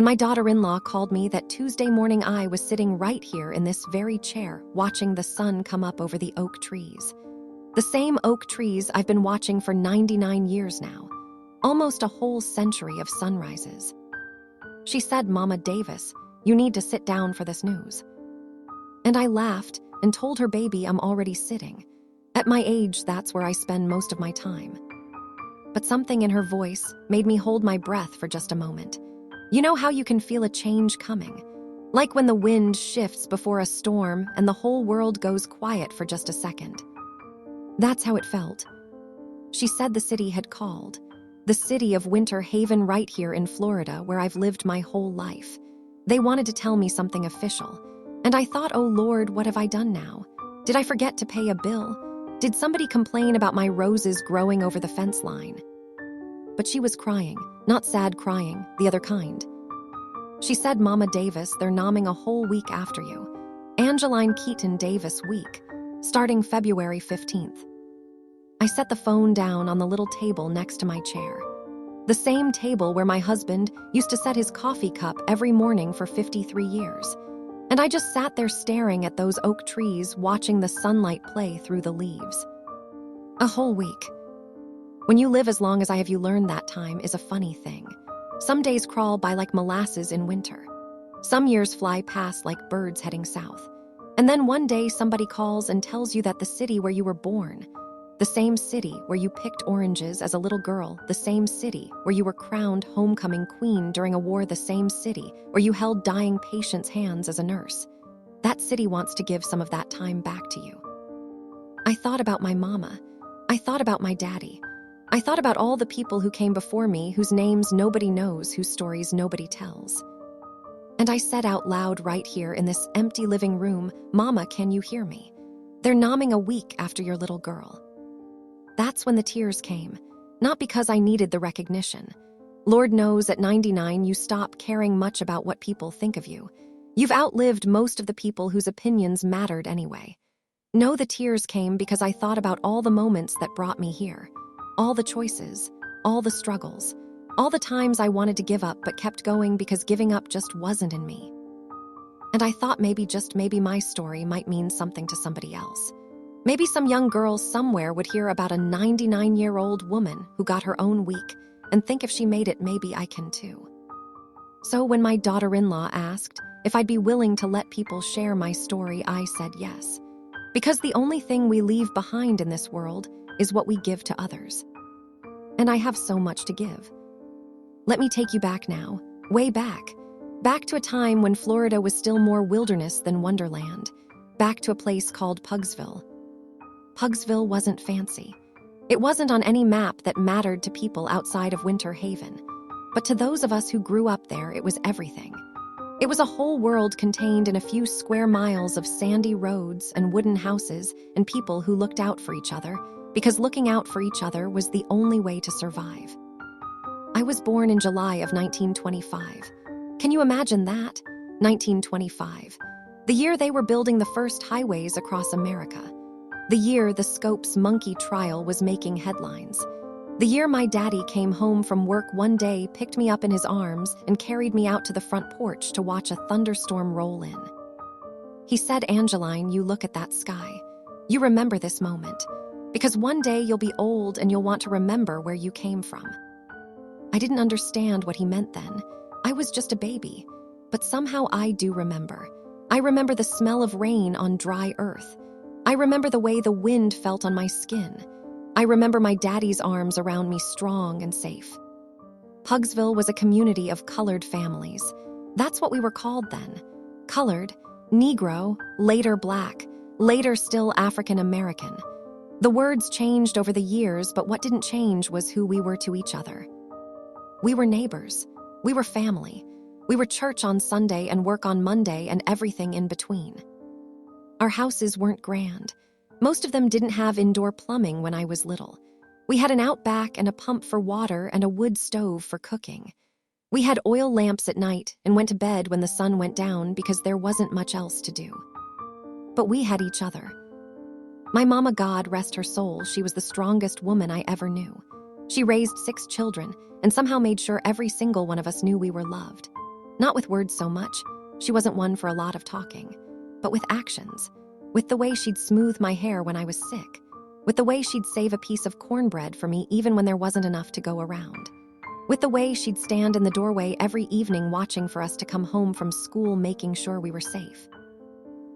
when my daughter-in-law called me that Tuesday morning I was sitting right here in this very chair, watching the sun come up over the oak trees. The same oak trees I've been watching for 99 years now, almost a whole century of sunrises. She said, "Mama Davis, you need to sit down for this news." And I laughed and told her, "Baby, I'm already sitting. At my age, that's where I spend most of my time." But something in her voice made me hold my breath for just a moment. You know how you can feel a change coming? Like when the wind shifts before a storm and the whole world goes quiet for just a second. That's how it felt. She said the city had called. The city of Winter Haven right here in Florida, where I've lived my whole life. They wanted to tell me something official. And I thought, oh Lord, what have I done now? Did I forget to pay a bill? Did somebody complain about my roses growing over the fence line? But she was crying, not sad crying, the other kind. She said, "Mama Davis, they're nomming a whole week after you. Angeline Keaton Davis week, starting February 15th. I set the phone down on the little table next to my chair. The same table where my husband used to set his coffee cup every morning for 53 years. And I just sat there staring at those oak trees, watching the sunlight play through the leaves. A whole week. When you live as long as I have, you learn that time is a funny thing. Some days crawl by like molasses in winter. Some years fly past like birds heading south. And then one day somebody calls and tells you that the city where you were born, the same city where you picked oranges as a little girl, the same city where you were crowned homecoming queen during a war, the same city where you held dying patients' hands as a nurse, that city wants to give some of that time back to you. I thought about my mama. I thought about my daddy. I thought about all the people who came before me, whose names nobody knows, whose stories nobody tells. And I said out loud right here in this empty living room, "Mama, can you hear me? They're nomming a week after your little girl." That's when the tears came, not because I needed the recognition. Lord knows at 99 you stop caring much about what people think of you. You've outlived most of the people whose opinions mattered anyway. No, the tears came because I thought about all the moments that brought me here. All the choices, all the struggles, all the times I wanted to give up but kept going because giving up just wasn't in me. And I thought maybe, just maybe, my story might mean something to somebody else. Maybe some young girl somewhere would hear about a 99-year-old woman who got her own week and think if she made it, maybe I can too. So when my daughter-in-law asked if I'd be willing to let people share my story, I said yes. Because the only thing we leave behind in this world is what we give to others. And I have so much to give. Let me take you back now, way back. Back to a time when Florida was still more wilderness than Wonderland. Back to a place called Pugsville. Pugsville wasn't fancy. It wasn't on any map that mattered to people outside of Winter Haven. But to those of us who grew up there, it was everything. It was a whole world contained in a few square miles of sandy roads and wooden houses and people who looked out for each other, because looking out for each other was the only way to survive. I was born in July of 1925. Can you imagine that? 1925. The year they were building the first highways across America. The year the Scopes monkey trial was making headlines. The year my daddy came home from work one day, picked me up in his arms, and carried me out to the front porch to watch a thunderstorm roll in. He said, "Angeline, you look at that sky. You remember this moment. Because one day you'll be old and you'll want to remember where you came from." I didn't understand what he meant then. I was just a baby. But somehow I do remember. I remember the smell of rain on dry earth. I remember the way the wind felt on my skin. I remember my daddy's arms around me, strong and safe. Pugsville was a community of colored families. That's what we were called then. Colored, Negro, later Black, later still African American. The words changed over the years, but what didn't change was who we were to each other. We were neighbors. We were family. We were church on Sunday and work on Monday and everything in between. Our houses weren't grand. Most of them didn't have indoor plumbing when I was little. We had an outback and a pump for water and a wood stove for cooking. We had oil lamps at night and went to bed when the sun went down because there wasn't much else to do. But we had each other. My mama, God rest her soul, she was the strongest woman I ever knew. She raised 6 children and somehow made sure every single one of us knew we were loved. Not with words so much. She wasn't one for a lot of talking. But with actions. With the way she'd smooth my hair when I was sick. With the way she'd save a piece of cornbread for me even when there wasn't enough to go around. With the way she'd stand in the doorway every evening watching for us to come home from school, making sure we were safe.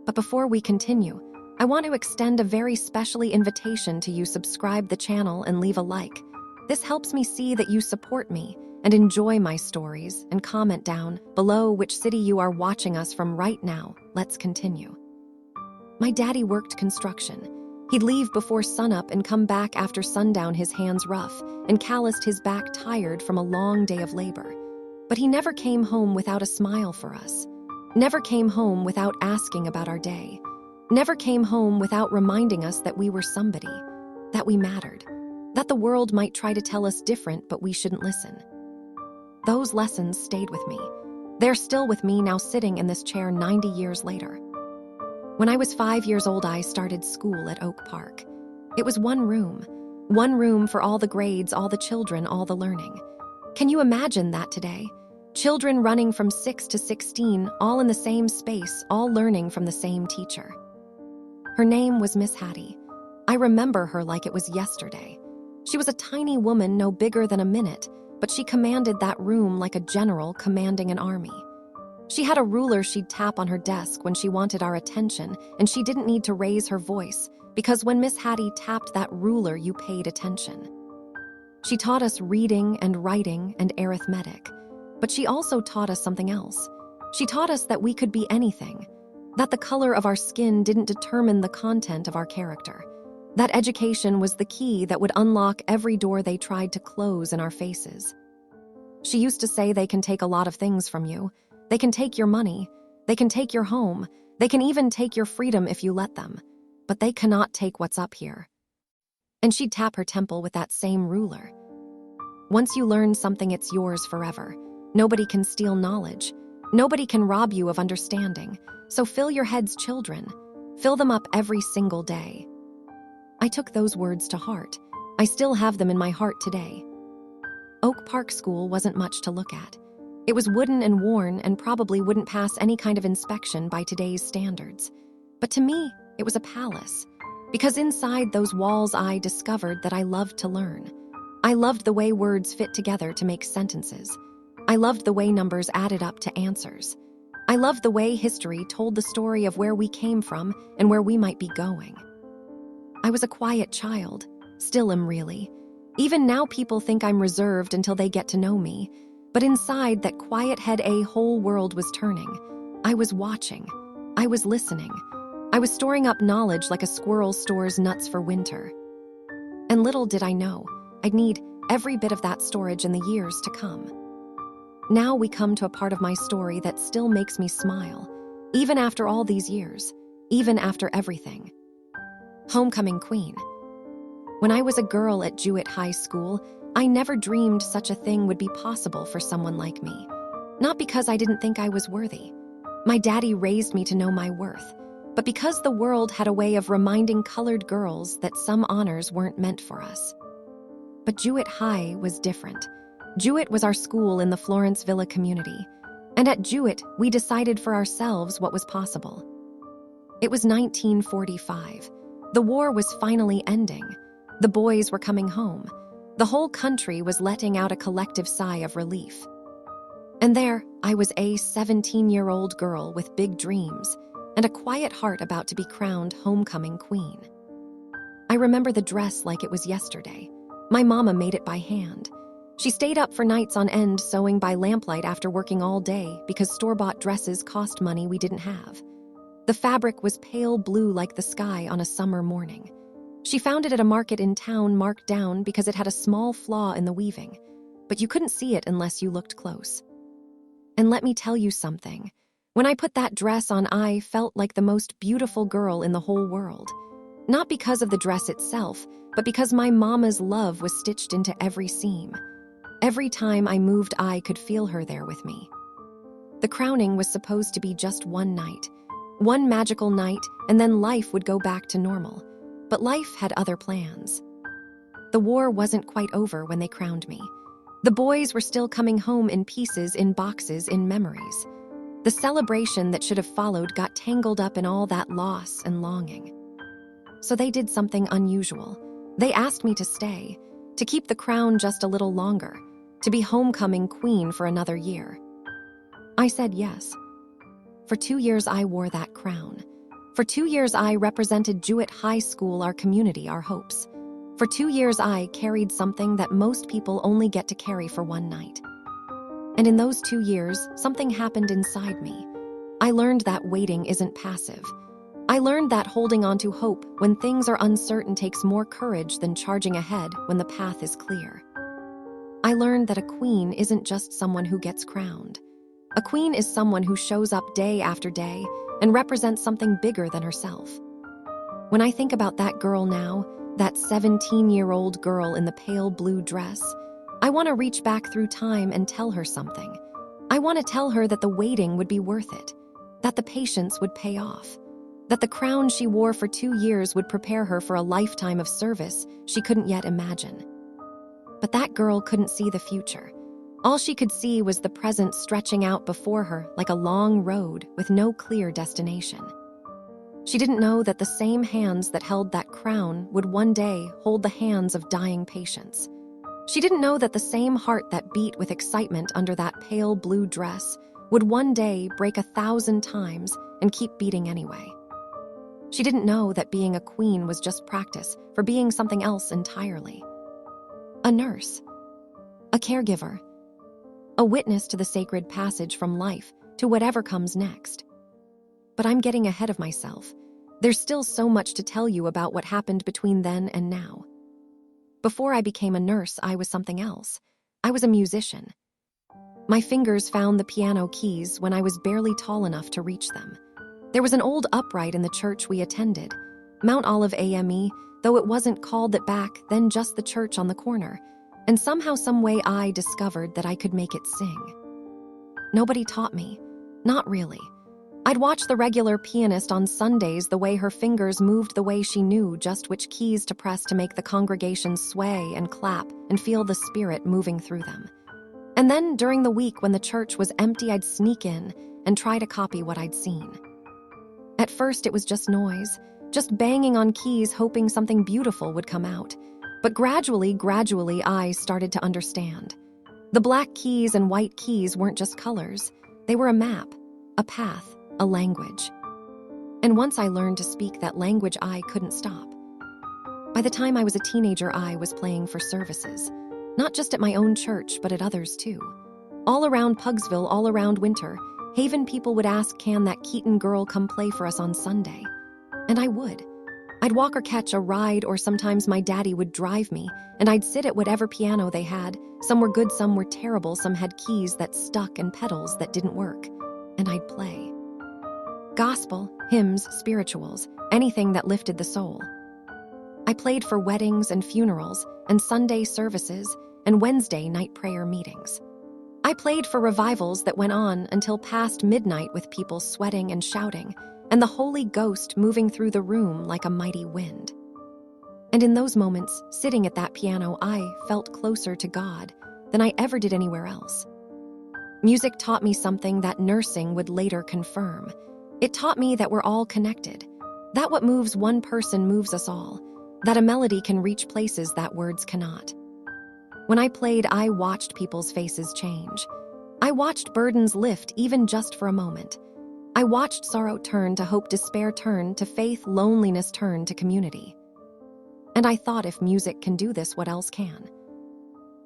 But before we continue, I want to extend a very specially invitation to you: subscribe the channel and leave a like. This helps me see that you support me and enjoy my stories, and comment down below which city you are watching us from right now. Let's continue. My daddy worked construction. He'd leave before sunup and come back after sundown, his hands rough and calloused, his back tired from a long day of labor. But he never came home without a smile for us. Never came home without asking about our day. Never came home without reminding us that we were somebody, that we mattered, that the world might try to tell us different, but we shouldn't listen. Those lessons stayed with me. They're still with me now, sitting in this chair 90 years later. When I was 5 years old, I started school at Oak Park. It was one room for all the grades, all the children, all the learning. Can you imagine that today? Children running from 6 to 16, all in the same space, all learning from the same teacher. Her name was Miss Hattie. I remember her like it was yesterday. She was a tiny woman, no bigger than a minute, but she commanded that room like a general commanding an army. She had a ruler she'd tap on her desk when she wanted our attention, and she didn't need to raise her voice, because when Miss Hattie tapped that ruler, you paid attention. She taught us reading and writing and arithmetic, but she also taught us something else. She taught us that we could be anything, that the color of our skin didn't determine the content of our character, that education was the key that would unlock every door they tried to close in our faces. She used to say, they can take a lot of things from you. They can take your money, they can take your home, they can even take your freedom if you let them, but they cannot take what's up here. And she'd tap her temple with that same ruler. Once you learn something, it's yours forever. Nobody can steal knowledge. Nobody can rob you of understanding. So fill your heads, children. Fill them up every single day. I took those words to heart. I still have them in my heart today. Oak Park School wasn't much to look at. It was wooden and worn and probably wouldn't pass any kind of inspection by today's standards. But to me, it was a palace. Because inside those walls, I discovered that I loved to learn. I loved the way words fit together to make sentences. I loved the way numbers added up to answers. I loved the way history told the story of where we came from and where we might be going. I was a quiet child, still am really. Even now people think I'm reserved until they get to know me. But inside that quiet head, a whole world was turning. I was watching. I was listening. I was storing up knowledge like a squirrel stores nuts for winter. And little did I know, I'd need every bit of that storage in the years to come. Now we come to a part of my story that still makes me smile, even after all these years, even after everything. Homecoming Queen. When I was a girl at Jewett High School, I never dreamed such a thing would be possible for someone like me. Not because I didn't think I was worthy. My daddy raised me to know my worth, but because the world had a way of reminding colored girls that some honors weren't meant for us. But Jewett High was different. Jewett was our school in the Florence Villa community, and at Jewett, we decided for ourselves what was possible. It was 1945. The war was finally ending. The boys were coming home. The whole country was letting out a collective sigh of relief. And there, I was a 17-year-old girl with big dreams and a quiet heart about to be crowned homecoming queen. I remember the dress like it was yesterday. My mama made it by hand. She stayed up for nights on end sewing by lamplight after working all day because store-bought dresses cost money we didn't have. The fabric was pale blue like the sky on a summer morning. She found it at a market in town, marked down because it had a small flaw in the weaving, but you couldn't see it unless you looked close. And let me tell you something. When I put that dress on, I felt like the most beautiful girl in the whole world. Not because of the dress itself, but because my mama's love was stitched into every seam. Every time I moved, I could feel her there with me. The crowning was supposed to be just one night, one magical night, and then life would go back to normal. But life had other plans. The war wasn't quite over when they crowned me. The boys were still coming home in pieces, in boxes, in memories. The celebration that should have followed got tangled up in all that loss and longing. So they did something unusual. They asked me to stay, to keep the crown just a little longer, to be homecoming queen for another year. I said yes. For 2 years I wore that crown. For 2 years I represented Jewett High School, our community, our hopes. For 2 years I carried something that most people only get to carry for one night. And in those 2 years, something happened inside me. I learned that waiting isn't passive. I learned that holding on to hope when things are uncertain takes more courage than charging ahead when the path is clear. I learned that a queen isn't just someone who gets crowned. A queen is someone who shows up day after day and represents something bigger than herself. When I think about that girl now, that 17-year-old girl in the pale blue dress, I want to reach back through time and tell her something. I want to tell her that the waiting would be worth it, that the patience would pay off, that the crown she wore for 2 years would prepare her for a lifetime of service she couldn't yet imagine. But that girl couldn't see the future. All she could see was the present stretching out before her like a long road with no clear destination. She didn't know that the same hands that held that crown would one day hold the hands of dying patients. She didn't know that the same heart that beat with excitement under that pale blue dress would one day break 1,000 times and keep beating anyway. She didn't know that being a queen was just practice for being something else entirely. A nurse, a caregiver, a witness to the sacred passage from life to whatever comes next. But I'm getting ahead of myself. There's still so much to tell you about what happened between then and now. Before I became a nurse, I was something else. I was a musician. My fingers found the piano keys when I was barely tall enough to reach them. There was an old upright in the church we attended, Mount Olive AME, though it wasn't called that back then, just the church on the corner. And somehow, some way, I discovered that I could make it sing. Nobody taught me. Not really. I'd watch the regular pianist on Sundays, the way her fingers moved, the way she knew just which keys to press to make the congregation sway and clap and feel the spirit moving through them. And then during the week when the church was empty, I'd sneak in and try to copy what I'd seen. At first it was just noise, just banging on keys hoping something beautiful would come out. But gradually, I started to understand. The black keys and white keys weren't just colors. They were a map, a path, a language. And once I learned to speak that language, I couldn't stop. By the time I was a teenager, I was playing for services, not just at my own church, but at others too. All around Pugsville, all around Winter, Haven, people would ask, "Can that Keaton girl come play for us on Sunday?" And I would. I'd walk or catch a ride, or sometimes my daddy would drive me, and I'd sit at whatever piano they had. Some were good, some were terrible, some had keys that stuck and pedals that didn't work. And I'd play. Gospel, hymns, spirituals, anything that lifted the soul. I played for weddings and funerals, and Sunday services, and Wednesday night prayer meetings. I played for revivals that went on until past midnight, with people sweating and shouting, and the Holy Ghost moving through the room like a mighty wind. And in those moments, sitting at that piano, I felt closer to God than I ever did anywhere else. Music taught me something that nursing would later confirm. It taught me that we're all connected, that what moves one person moves us all, that a melody can reach places that words cannot. When I played, I watched people's faces change. I watched burdens lift, even just for a moment. I watched sorrow turn to hope, despair turn to faith, loneliness turn to community. And I thought, if music can do this, what else can?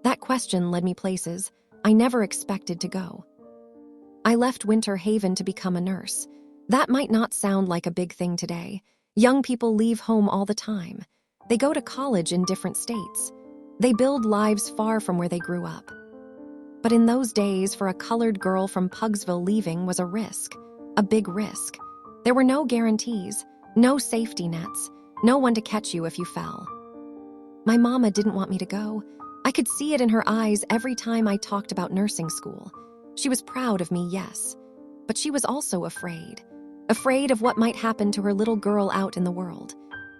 That question led me places I never expected to go. I left Winter Haven to become a nurse. That might not sound like a big thing today. Young people leave home all the time. They go to college in different states. They build lives far from where they grew up. But in those days, for a colored girl from Pugsville, leaving was a risk. A big risk. There were no guarantees, no safety nets, no one to catch you if you fell. My mama didn't want me to go. I could see it in her eyes every time I talked about nursing school. She was proud of me, yes, but she was also afraid. Afraid of what might happen to her little girl out in the world.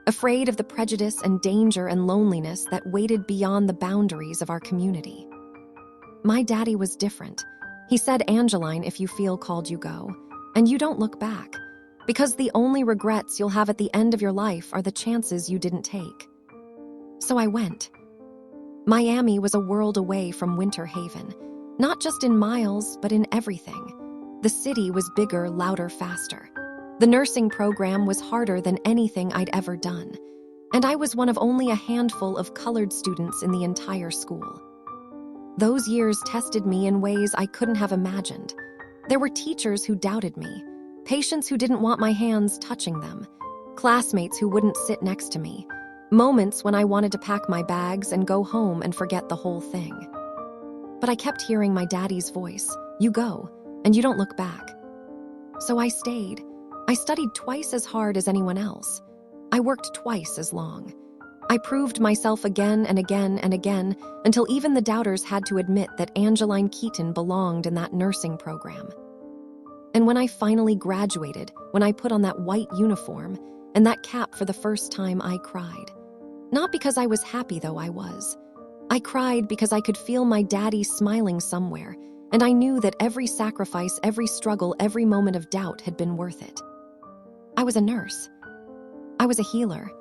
Afraid of the prejudice and danger and loneliness that waited beyond the boundaries of our community. My daddy was different. He said, Angeline, if you feel called, you go. And you don't look back. Because the only regrets you'll have at the end of your life are the chances you didn't take. So I went. Miami was a world away from Winter Haven. Not just in miles, but in everything. The city was bigger, louder, faster. The nursing program was harder than anything I'd ever done. And I was one of only a handful of colored students in the entire school. Those years tested me in ways I couldn't have imagined. There were teachers who doubted me, patients who didn't want my hands touching them, classmates who wouldn't sit next to me, moments when I wanted to pack my bags and go home and forget the whole thing. But I kept hearing my daddy's voice, you go, and you don't look back. So I stayed. I studied twice as hard as anyone else. I worked twice as long. I proved myself again and again and again until even the doubters had to admit that Angeline Keaton belonged in that nursing program. And when I finally graduated, when I put on that white uniform and that cap for the first time, I cried. Not because I was happy, though I was. I cried because I could feel my daddy smiling somewhere, and I knew that every sacrifice, every struggle, every moment of doubt had been worth it. I was a nurse. I was a healer.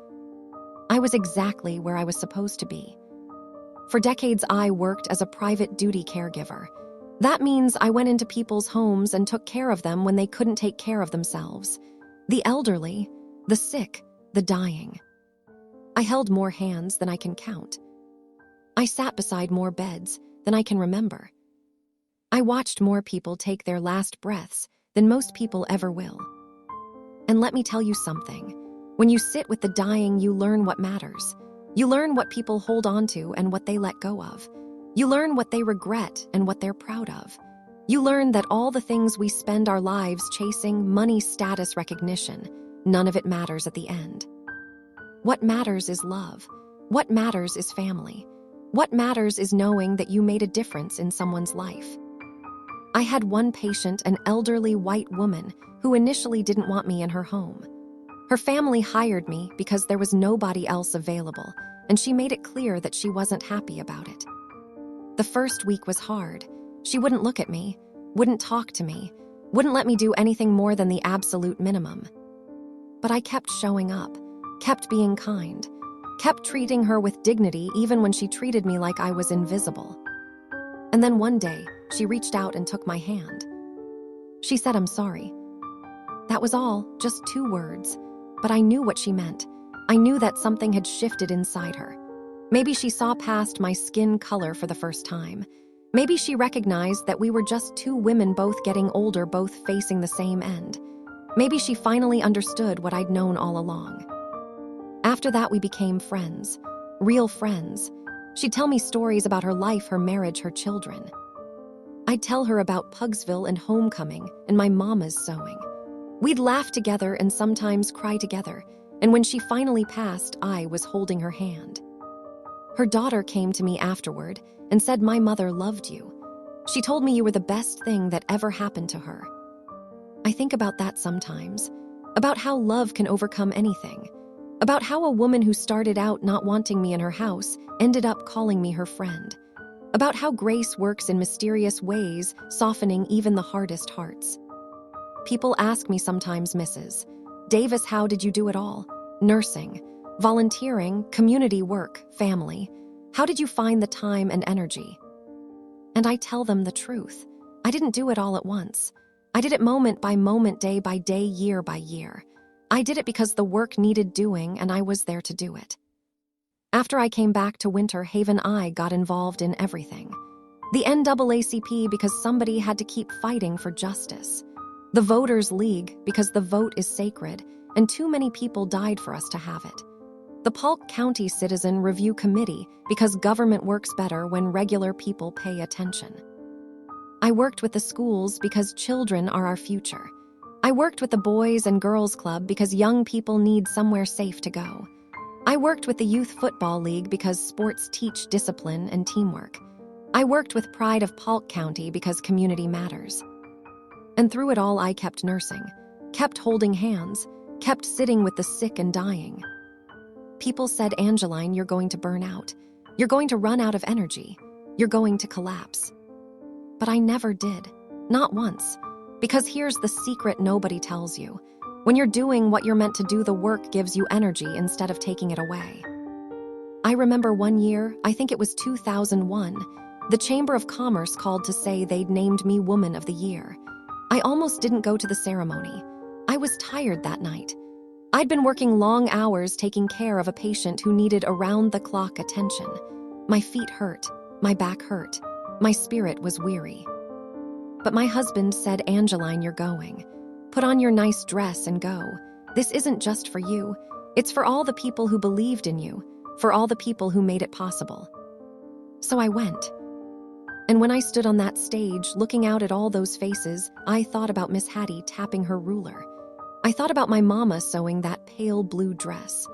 I was exactly where I was supposed to be. For decades, I worked as a private duty caregiver. That means I went into people's homes and took care of them when they couldn't take care of themselves. The elderly, the sick, the dying. I held more hands than I can count. I sat beside more beds than I can remember. I watched more people take their last breaths than most people ever will. And let me tell you something. When you sit with the dying, you learn what matters. You learn what people hold on to and what they let go of. You learn what they regret and what they're proud of. You learn that all the things we spend our lives chasing, money, status, recognition, none of it matters at the end. What matters is love. What matters is family. What matters is knowing that you made a difference in someone's life. I had one patient, an elderly white woman, who initially didn't want me in her home. Her family hired me because there was nobody else available, and she made it clear that she wasn't happy about it. The first week was hard. She wouldn't look at me, wouldn't talk to me, wouldn't let me do anything more than the absolute minimum. But I kept showing up, kept being kind, kept treating her with dignity even when she treated me like I was invisible. And then one day, she reached out and took my hand. She said, "I'm sorry." That was all, just 2 words. But I knew what she meant. I knew that something had shifted inside her. Maybe she saw past my skin color for the first time. Maybe she recognized that we were just 2 women, both getting older, both facing the same end. Maybe she finally understood what I'd known all along. After that, we became friends. Real friends. She'd tell me stories about her life, her marriage, her children. I'd tell her about Pugsville and homecoming and my mama's sewing. We'd laugh together and sometimes cry together, and when she finally passed, I was holding her hand. Her daughter came to me afterward and said, "My mother loved you. She told me you were the best thing that ever happened to her." I think about that sometimes, about how love can overcome anything, about how a woman who started out not wanting me in her house ended up calling me her friend, about how grace works in mysterious ways, softening even the hardest hearts. People ask me sometimes, "Mrs. Davis, how did you do it all? Nursing, volunteering, community work, family. How did you find the time and energy?" And I tell them the truth. I didn't do it all at once. I did it moment by moment, day by day, year by year. I did it because the work needed doing and I was there to do it. After I came back to Winter Haven, I got involved in everything. The NAACP because somebody had to keep fighting for justice. The Voters League because the vote is sacred and too many people died for us to have it. The Polk County Citizen Review Committee because government works better when regular people pay attention. I worked with the schools because children are our future. I worked with the Boys and Girls Club because young people need somewhere safe to go. I worked with the Youth Football League because sports teach discipline and teamwork. I worked with Pride of Polk County because community matters. And through it all, I kept nursing, kept holding hands, kept sitting with the sick and dying. People said, "Angeline, you're going to burn out. You're going to run out of energy. You're going to collapse." But I never did. Not once. Because here's the secret nobody tells you. When you're doing what you're meant to do, the work gives you energy instead of taking it away. I remember one year, I think it was 2001, the Chamber of Commerce called to say they'd named me Woman of the Year. I almost didn't go to the ceremony. I was tired that night. I'd been working long hours taking care of a patient who needed around-the-clock attention. My feet hurt, my back hurt, my spirit was weary. But my husband said, "Angeline, you're going. Put on your nice dress and go. This isn't just for you. It's for all the people who believed in you, for all the people who made it possible." So I went. And when I stood on that stage, looking out at all those faces, I thought about Miss Hattie tapping her ruler. I thought about my mama sewing that pale blue dress.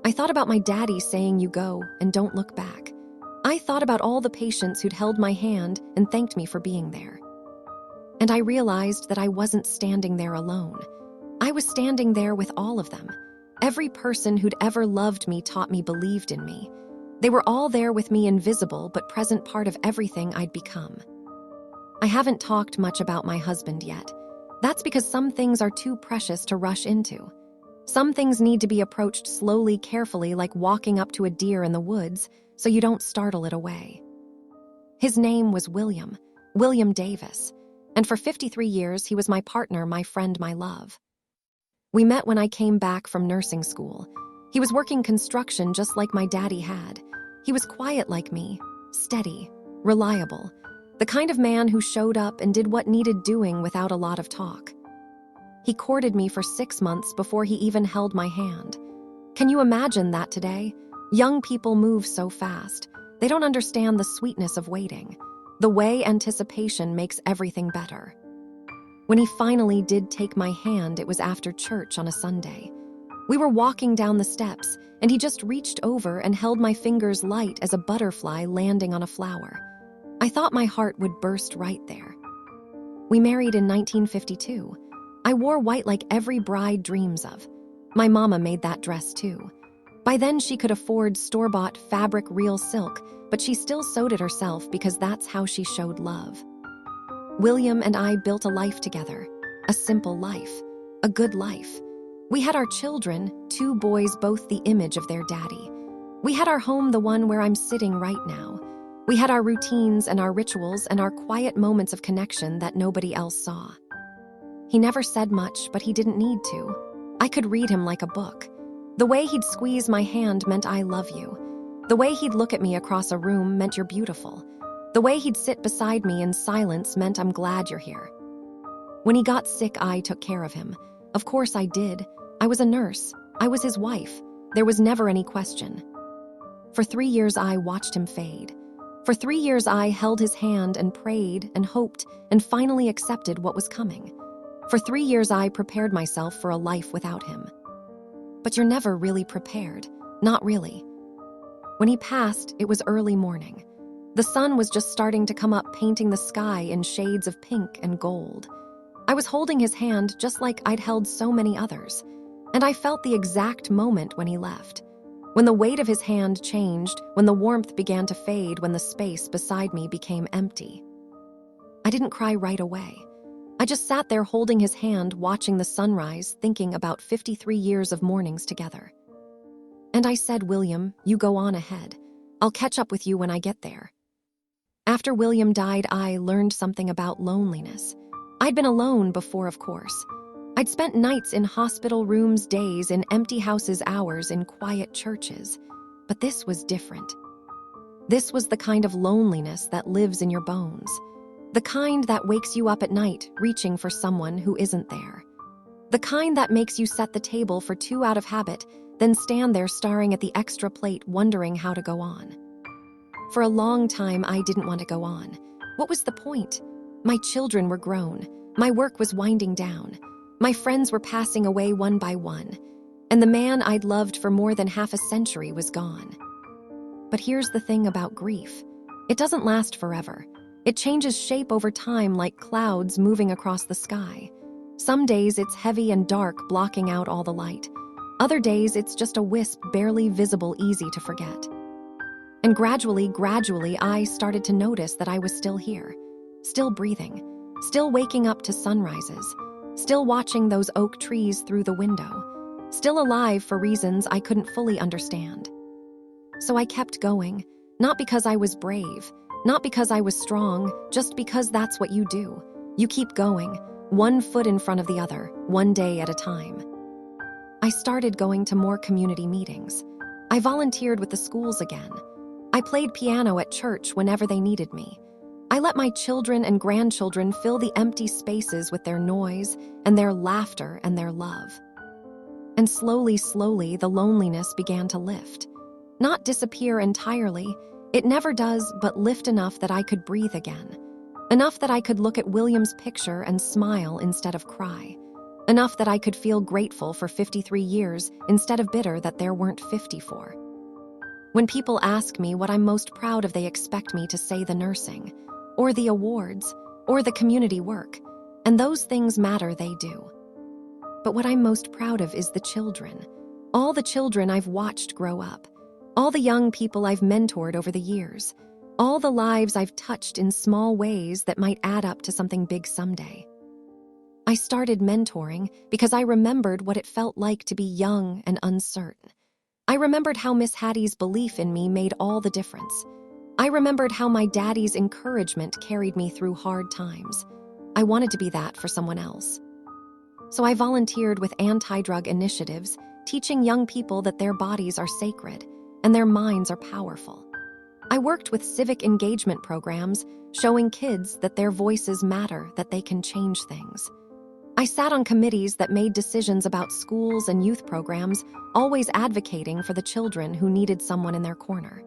I thought about my daddy saying, "You go and don't look back." I thought about all the patients who'd held my hand and thanked me for being there. And I realized that I wasn't standing there alone. I was standing there with all of them. Every person who'd ever loved me, taught me, believed in me. They were all there with me, invisible but present, part of everything I'd become. I haven't talked much about my husband yet. That's because some things are too precious to rush into. Some things need to be approached slowly, carefully, like walking up to a deer in the woods, so you don't startle it away. His name was William Davis. And for 53 years, he was my partner, my friend, my love. We met when I came back from nursing school. He was working construction just like my daddy had. He was quiet like me, steady, reliable, the kind of man who showed up and did what needed doing without a lot of talk. He courted me for 6 months before he even held my hand. Can you imagine that today? Young people move so fast. They don't understand the sweetness of waiting. The way anticipation makes everything better. When he finally did take my hand, it was after church on a Sunday. We were walking down the steps, and he just reached over and held my fingers light as a butterfly landing on a flower. I thought my heart would burst right there. We married in 1952. I wore white like every bride dreams of. My mama made that dress too. By then she could afford store-bought fabric, real silk, but she still sewed it herself because that's how she showed love. William and I built a life together, a simple life, a good life. We had our children, 2 boys, both the image of their daddy. We had our home, the one where I'm sitting right now. We had our routines and our rituals and our quiet moments of connection that nobody else saw. He never said much, but he didn't need to. I could read him like a book. The way he'd squeeze my hand meant "I love you." The way he'd look at me across a room meant "You're beautiful." The way he'd sit beside me in silence meant "I'm glad you're here." When he got sick, I took care of him. Of course I did. I was a nurse. I was his wife. There was never any question. For 3 years, I watched him fade. For 3 years, I held his hand and prayed and hoped and finally accepted what was coming. For 3 years, I prepared myself for a life without him. But you're never really prepared. Not really. When he passed, it was early morning. The sun was just starting to come up, painting the sky in shades of pink and gold. I was holding his hand just like I'd held so many others, and I felt the exact moment when he left. When the weight of his hand changed, when the warmth began to fade, when the space beside me became empty. I didn't cry right away. I just sat there holding his hand, watching the sunrise, thinking about 53 years of mornings together. And I said, "William, you go on ahead. I'll catch up with you when I get there." After William died, I learned something about loneliness. I'd been alone before, of course. I'd spent nights in hospital rooms, days in empty houses, hours in quiet churches. But this was different. This was the kind of loneliness that lives in your bones. The kind that wakes you up at night, reaching for someone who isn't there. The kind that makes you set the table for 2 out of habit, then stand there staring at the extra plate, wondering how to go on. For a long time, I didn't want to go on. What was the point? My children were grown. My work was winding down. My friends were passing away one by one. And the man I'd loved for more than half a century was gone. But here's the thing about grief. It doesn't last forever. It changes shape over time, like clouds moving across the sky. Some days it's heavy and dark, blocking out all the light. Other days it's just a wisp, barely visible, easy to forget. And gradually, I started to notice that I was still here. still breathing, still waking up to sunrises, still watching those oak trees through the window, still alive for reasons I couldn't fully understand. So I kept going, not because I was brave, not because I was strong, just because that's what you do. You keep going, one foot in front of the other, one day at a time. I started going to more community meetings. I volunteered with the schools again. I played piano at church whenever they needed me. I let my children and grandchildren fill the empty spaces with their noise and their laughter and their love. And slowly, the loneliness began to lift. Not disappear entirely. It never does, but lift enough that I could breathe again. Enough that I could look at William's picture and smile instead of cry. Enough that I could feel grateful for 53 years instead of bitter that there weren't 54. When people ask me what I'm most proud of, they expect me to say the nursing, or the awards, or the community work. And those things matter, they do. But what I'm most proud of is the children. All the children I've watched grow up. All the young people I've mentored over the years. All the lives I've touched in small ways that might add up to something big someday. I started mentoring because I remembered what it felt like to be young and uncertain. I remembered how Miss Hattie's belief in me made all the difference. I remembered how my daddy's encouragement carried me through hard times. I wanted to be that for someone else. So I volunteered with anti-drug initiatives, teaching young people that their bodies are sacred and their minds are powerful. I worked with civic engagement programs, showing kids that their voices matter, that they can change things. I sat on committees that made decisions about schools and youth programs, always advocating for the children who needed someone in their corner.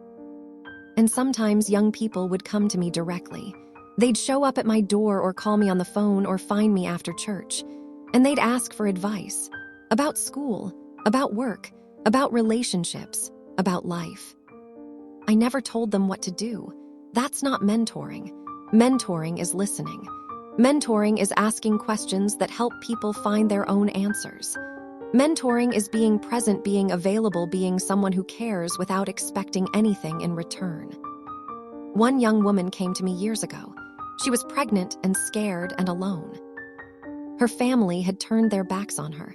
And sometimes young people would come to me directly. They'd show up at my door or call me on the phone or find me after church, and they'd ask for advice about school, about work, about relationships, about life. I never told them what to do. That's not mentoring. Mentoring is listening. Mentoring is asking questions that help people find their own answers. Mentoring is being present, being available, being someone who cares without expecting anything in return. One young woman came to me years ago. She was pregnant and scared and alone. Her family had turned their backs on her.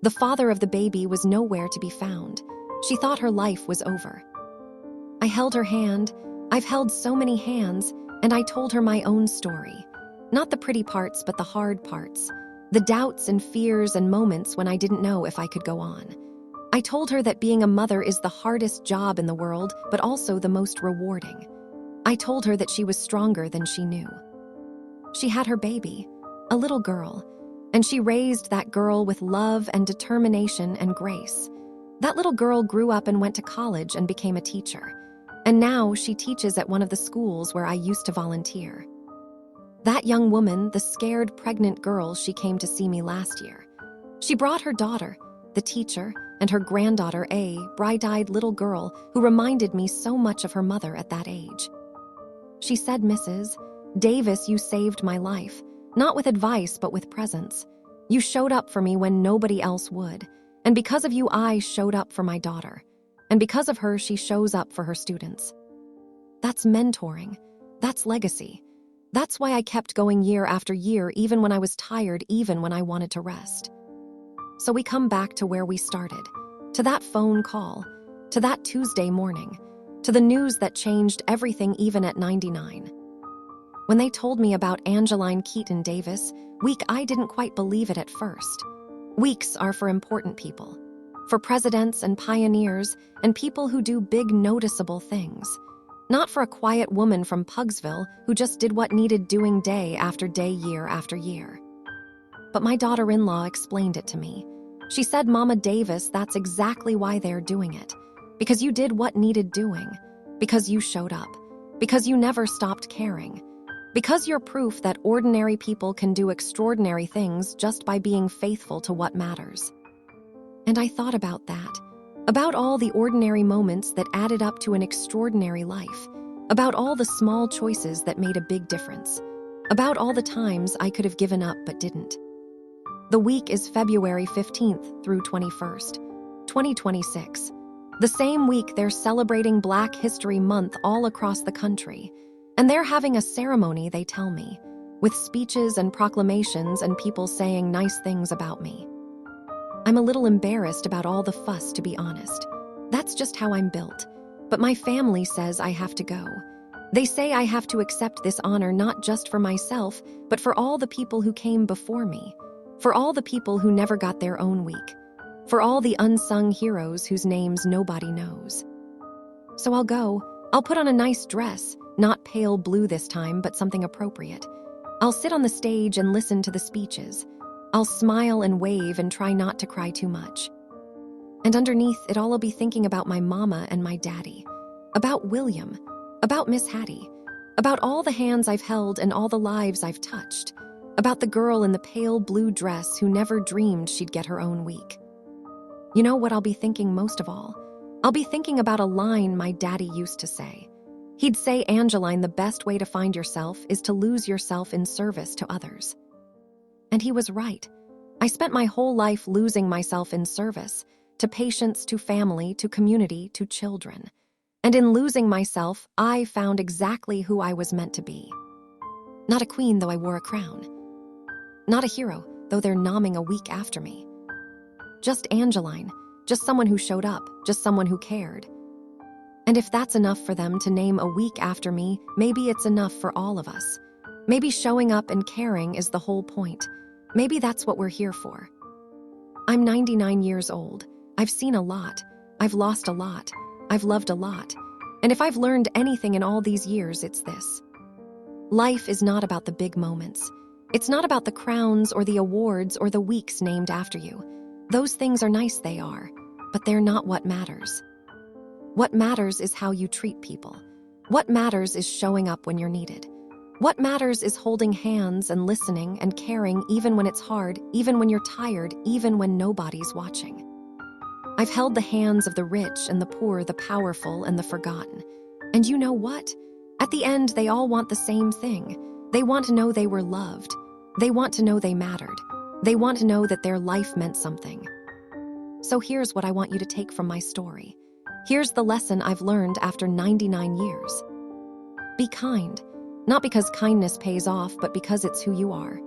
The father of the baby was nowhere to be found. She thought her life was over. I held her hand. I've held so many hands, and I told her my own story. Not the pretty parts, but the hard parts. The doubts and fears and moments when I didn't know if I could go on. I told her that being a mother is the hardest job in the world, but also the most rewarding. I told her that she was stronger than she knew. She had her baby, a little girl, and she raised that girl with love and determination and grace. That little girl grew up and went to college and became a teacher. And now she teaches at one of the schools where I used to volunteer. That young woman, the scared pregnant girl, she came to see me last year. She brought her daughter, the teacher, and her granddaughter, a bright-eyed little girl who reminded me so much of her mother at that age. She said, "Mrs. Davis, you saved my life, not with advice but with presence. You showed up for me when nobody else would. And because of you, I showed up for my daughter. And because of her, she shows up for her students." That's mentoring. That's legacy. That's why I kept going year after year, even when I was tired, even when I wanted to rest. So we come back to where we started, to that phone call, to that Tuesday morning, to the news that changed everything even at 99. When they told me about Angeline Keaton Davis, I didn't quite believe it at first. Weeks are for important people, for presidents and pioneers and people who do big, noticeable things. Not for a quiet woman from Pugsville who just did what needed doing day after day, year after year. But my daughter-in-law explained it to me. She said, "Mama Davis, that's exactly why they're doing it. Because you did what needed doing. Because you showed up. Because you never stopped caring. Because you're proof that ordinary people can do extraordinary things just by being faithful to what matters." And I thought about that. About all the ordinary moments that added up to an extraordinary life. About all the small choices that made a big difference. About all the times I could have given up but didn't. The week is February 15th through 21st, 2026. The same week they're celebrating Black History Month all across the country. And they're having a ceremony, they tell me. with speeches and proclamations and people saying nice things about me. I'm a little embarrassed about all the fuss, to be honest. That's just how I'm built. But my family says I have to go. They say I have to accept this honor not just for myself, but for all the people who came before me, for all the people who never got their own week, for all the unsung heroes whose names nobody knows. So I'll go. I'll put on a nice dress, not pale blue this time, but something appropriate. I'll sit on the stage and listen to the speeches. I'll smile and wave and try not to cry too much. And underneath it all, I'll be thinking about my mama and my daddy, about William, about Miss Hattie, about all the hands I've held and all the lives I've touched, about the girl in the pale blue dress who never dreamed she'd get her own week. You know what I'll be thinking most of all? I'll be thinking about a line my daddy used to say. He'd say, Angeline, the best way to find yourself is to lose yourself in service to others. And he was right. I spent my whole life losing myself in service, to patients, to family, to community, to children. And in losing myself, I found exactly who I was meant to be. Not a queen, though I wore a crown. Not a hero, though they're nomming a week after me. Just Angeline, just someone who showed up, just someone who cared. And if that's enough for them to name a week after me, maybe it's enough for all of us. Maybe showing up and caring is the whole point. Maybe that's what we're here for. I'm 99 years old. I've seen a lot. I've lost a lot. I've loved a lot. And if I've learned anything in all these years, it's this. Life is not about the big moments. It's not about the crowns or the awards or the weeks named after you. Those things are nice, they are, but they're not what matters. What matters is how you treat people. What matters is showing up when you're needed. What matters is holding hands and listening and caring even when it's hard, even when you're tired, even when nobody's watching. I've held the hands of the rich and the poor, the powerful and the forgotten. And you know what? At the end, they all want the same thing. They want to know they were loved. They want to know they mattered. They want to know that their life meant something. So here's what I want you to take from my story. Here's the lesson I've learned after 99 years. Be kind, not because kindness pays off, but because it's who you are.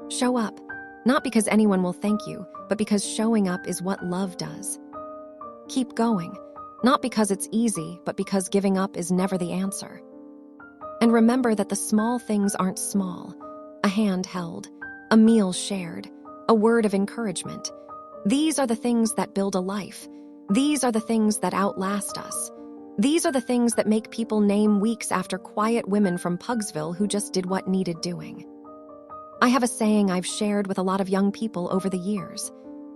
Show up, not because anyone will thank you, but because showing up is what love does. Keep going, not because it's easy, but because giving up is never the answer. And remember that the small things aren't small. A hand held, a meal shared, a word of encouragement. These are the things that build a life. These are the things that outlast us. These are the things that make people name weeks after quiet women from Pugsville who just did what needed doing. I have a saying I've shared with a lot of young people over the years.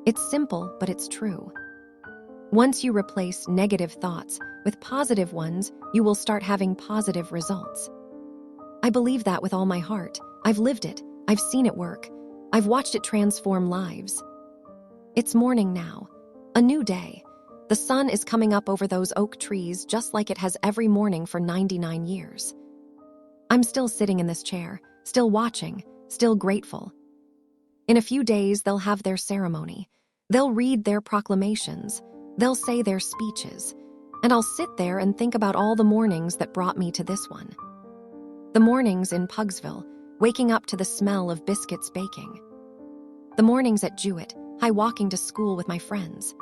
It's simple, but it's true. Once you replace negative thoughts with positive ones, you will start having positive results. I believe that with all my heart. I've lived it. I've seen it work. I've watched it transform lives. It's morning now. A new day. The sun is coming up over those oak trees just like it has every morning for 99 years. I'm still sitting in this chair, still watching, still grateful. In a few days, they'll have their ceremony. They'll read their proclamations. They'll say their speeches. And I'll sit there and think about all the mornings that brought me to this one. The mornings in Pugsville, waking up to the smell of biscuits baking. The mornings at Jewett, walking to school with my friends.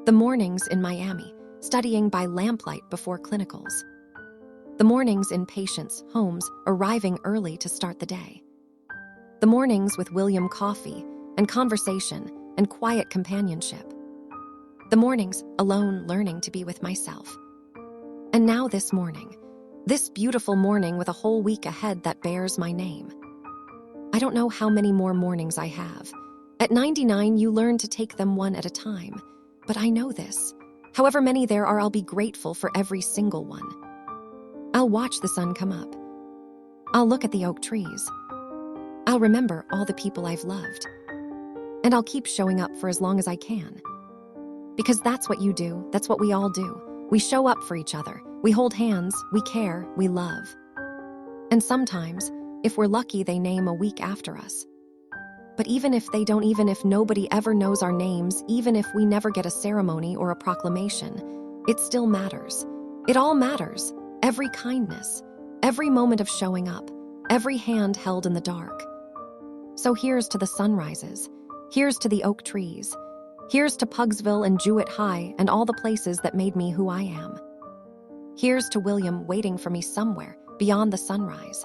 The mornings in Miami, studying by lamplight before clinicals. The mornings in patients' homes, arriving early to start the day. The mornings with William coffee and conversation and quiet companionship. The mornings alone learning to be with myself. And now this morning, this beautiful morning with a whole week ahead that bears my name. I don't know how many more mornings I have. At 99, you learn to take them one at a time. But I know this. However many there are, I'll be grateful for every single one. I'll watch the sun come up. I'll look at the oak trees. I'll remember all the people I've loved. And I'll keep showing up for as long as I can. Because that's what you do. That's what we all do. We show up for each other. We hold hands. We care. We love. And sometimes, if we're lucky, they name a week after us. But even if they don't, even if nobody ever knows our names, even if we never get a ceremony or a proclamation, it still matters. It all matters. Every kindness, every moment of showing up, every hand held in the dark. So here's to the sunrises, here's to the oak trees, here's to Pugsville and Jewett High and all the places that made me who I am. Here's to William waiting for me somewhere beyond the sunrise.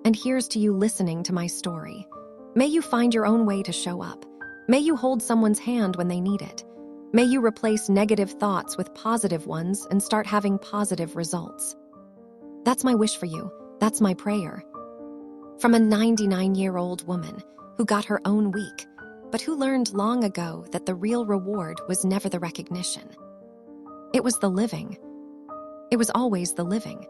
And here's to you listening to my story. May you find your own way to show up. May you hold someone's hand when they need it. May you replace negative thoughts with positive ones and start having positive results. That's my wish for you. That's my prayer. From a 99-year-old woman who got her own week, but who learned long ago that the real reward was never the recognition. It was the living. It was always the living.